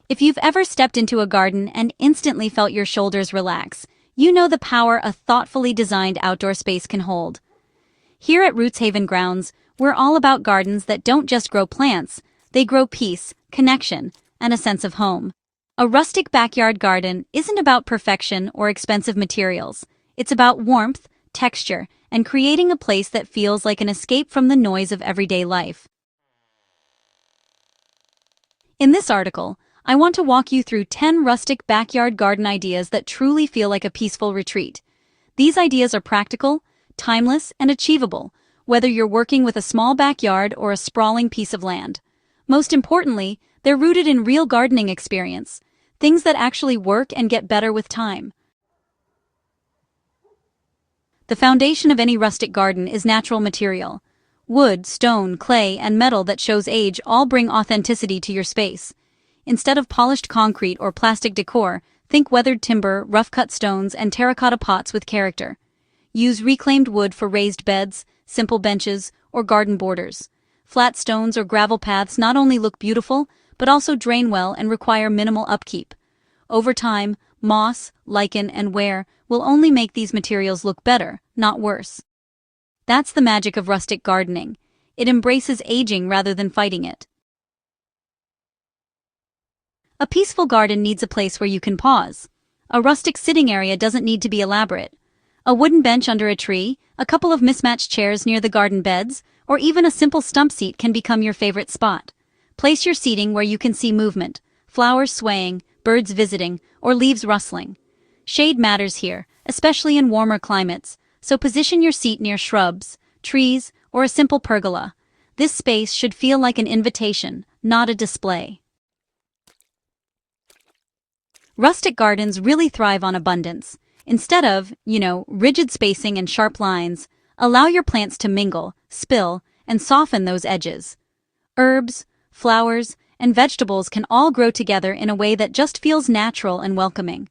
If you've ever stepped into a garden and instantly felt your shoulders relax, you know the power a thoughtfully designed outdoor space can hold. Here at Roots Haven Grounds, we're all about gardens that don't just grow plants, they grow peace, connection, and a sense of home. A rustic backyard garden isn't about perfection or expensive materials. It's about warmth, texture, and creating a place that feels like an escape from the noise of everyday life. In this article, I want to walk you through 10 rustic backyard garden ideas that truly feel like a peaceful retreat. These ideas are practical, timeless, and achievable, whether you're working with a small backyard or a sprawling piece of land. Most importantly, they're rooted in real gardening experience, things that actually work and get better with time. The foundation of any rustic garden is natural material. Wood, stone, clay, and metal that shows age all bring authenticity to your space. Instead of polished concrete or plastic decor, think weathered timber, rough-cut stones, and terracotta pots with character. Use reclaimed wood for raised beds, simple benches, or garden borders. Flat stones or gravel paths not only look beautiful, but also drain well and require minimal upkeep. Over time, moss, lichen, and wear will only make these materials look better, not worse. That's the magic of rustic gardening. It embraces aging rather than fighting it. A peaceful garden needs a place where you can pause. A rustic sitting area doesn't need to be elaborate. A wooden bench under a tree, a couple of mismatched chairs near the garden beds, or even a simple stump seat can become your favorite spot. Place your seating where you can see movement, flowers swaying, birds visiting, or leaves rustling. Shade matters here, especially in warmer climates, so position your seat near shrubs, trees, or a simple pergola. This space should feel like an invitation, not a display. Rustic gardens really thrive on abundance. Instead of, rigid spacing and sharp lines, allow your plants to mingle, spill, and soften those edges. Herbs, flowers, and vegetables can all grow together in a way that just feels natural and welcoming.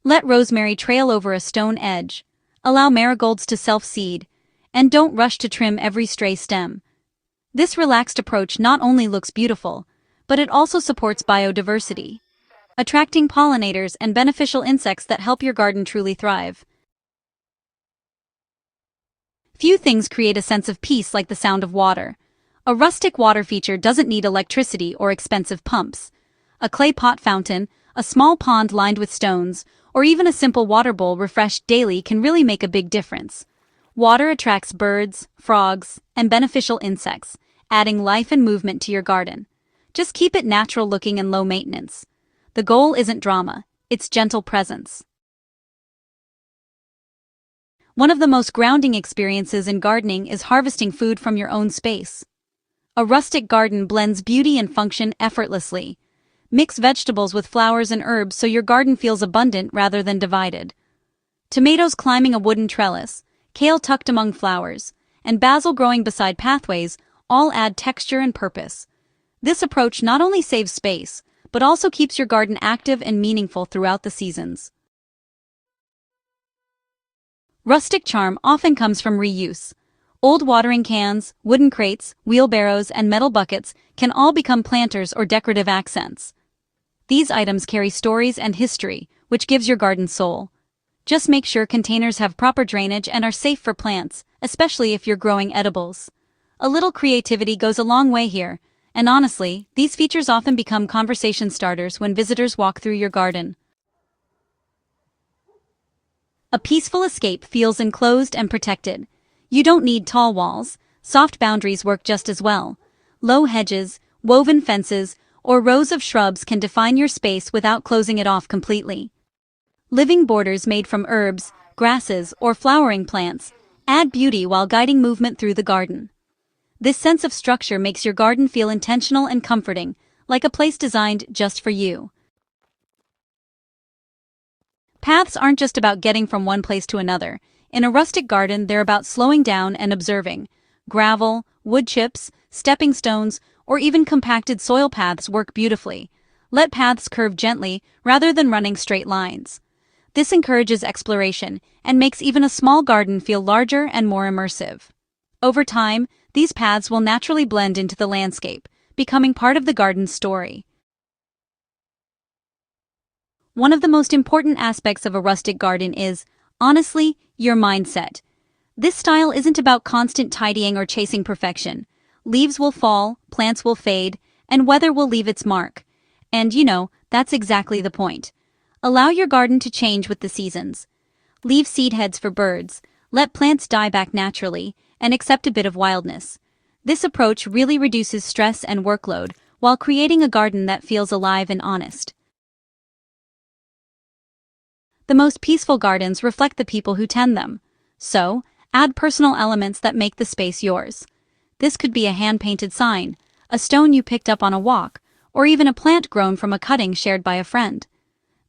Let rosemary trail over a stone edge, allow marigolds to self-seed, and don't rush to trim every stray stem. This relaxed approach not only looks beautiful, but it also supports biodiversity, attracting pollinators and beneficial insects that help your garden truly thrive. Few things create a sense of peace like the sound of water. A rustic water feature doesn't need electricity or expensive pumps. A clay pot fountain, a small pond lined with stones, or even a simple water bowl refreshed daily can really make a big difference. Water attracts birds, frogs, and beneficial insects, adding life and movement to your garden. Just keep it natural looking and low maintenance. The goal isn't drama, it's gentle presence. One of the most grounding experiences in gardening is harvesting food from your own space. A rustic garden blends beauty and function effortlessly. Mix vegetables with flowers and herbs so your garden feels abundant rather than divided. Tomatoes climbing a wooden trellis, kale tucked among flowers, and basil growing beside pathways all add texture and purpose. This approach not only saves space, but also keeps your garden active and meaningful throughout the seasons. Rustic charm often comes from reuse. Old watering cans, wooden crates, wheelbarrows, and metal buckets can all become planters or decorative accents. These items carry stories and history, which gives your garden soul. Just make sure containers have proper drainage and are safe for plants, especially if you're growing edibles. A little creativity goes a long way here, and honestly, these features often become conversation starters when visitors walk through your garden. A peaceful escape feels enclosed and protected. You don't need tall walls, soft boundaries work just as well. Low hedges, woven fences, or rows of shrubs can define your space without closing it off completely. Living borders made from herbs, grasses, or flowering plants add beauty while guiding movement through the garden. This sense of structure makes your garden feel intentional and comforting, like a place designed just for you. Paths aren't just about getting from one place to another. In a rustic garden, they're about slowing down and observing. Gravel, wood chips, stepping stones, or even compacted soil paths work beautifully. Let paths curve gently rather than running straight lines. This encourages exploration and makes even a small garden feel larger and more immersive. Over time, these paths will naturally blend into the landscape, becoming part of the garden's story. One of the most important aspects of a rustic garden is, honestly, your mindset. This style isn't about constant tidying or chasing perfection. Leaves will fall, plants will fade, and weather will leave its mark. And that's exactly the point. Allow your garden to change with the seasons. Leave seed heads for birds, let plants die back naturally, and accept a bit of wildness. This approach really reduces stress and workload while creating a garden that feels alive and honest. The most peaceful gardens reflect the people who tend them. So, add personal elements that make the space yours. This could be a hand-painted sign, a stone you picked up on a walk, or even a plant grown from a cutting shared by a friend.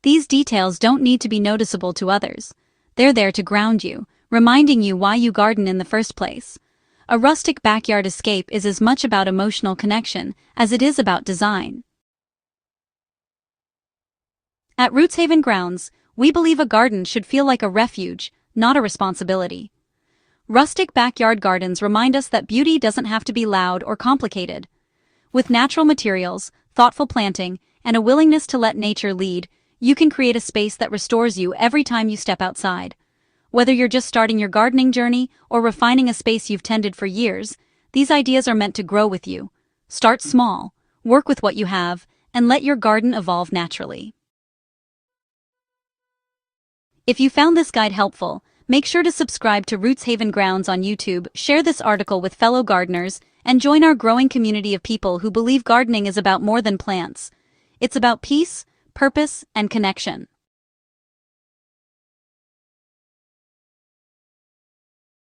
These details don't need to be noticeable to others. They're there to ground you, reminding you why you garden in the first place. A rustic backyard escape is as much about emotional connection as it is about design. At Roots Haven Grounds, we believe a garden should feel like a refuge, not a responsibility. Rustic backyard gardens remind us that beauty doesn't have to be loud or complicated. With natural materials, thoughtful planting, and a willingness to let nature lead, you can create a space that restores you every time you step outside. Whether you're just starting your gardening journey or refining a space you've tended for years, these ideas are meant to grow with you. Start small, work with what you have, and let your garden evolve naturally. If you found this guide helpful, make sure to subscribe to Roots Haven Grounds on YouTube, share this article with fellow gardeners, and join our growing community of people who believe gardening is about more than plants. It's about peace, purpose, and connection.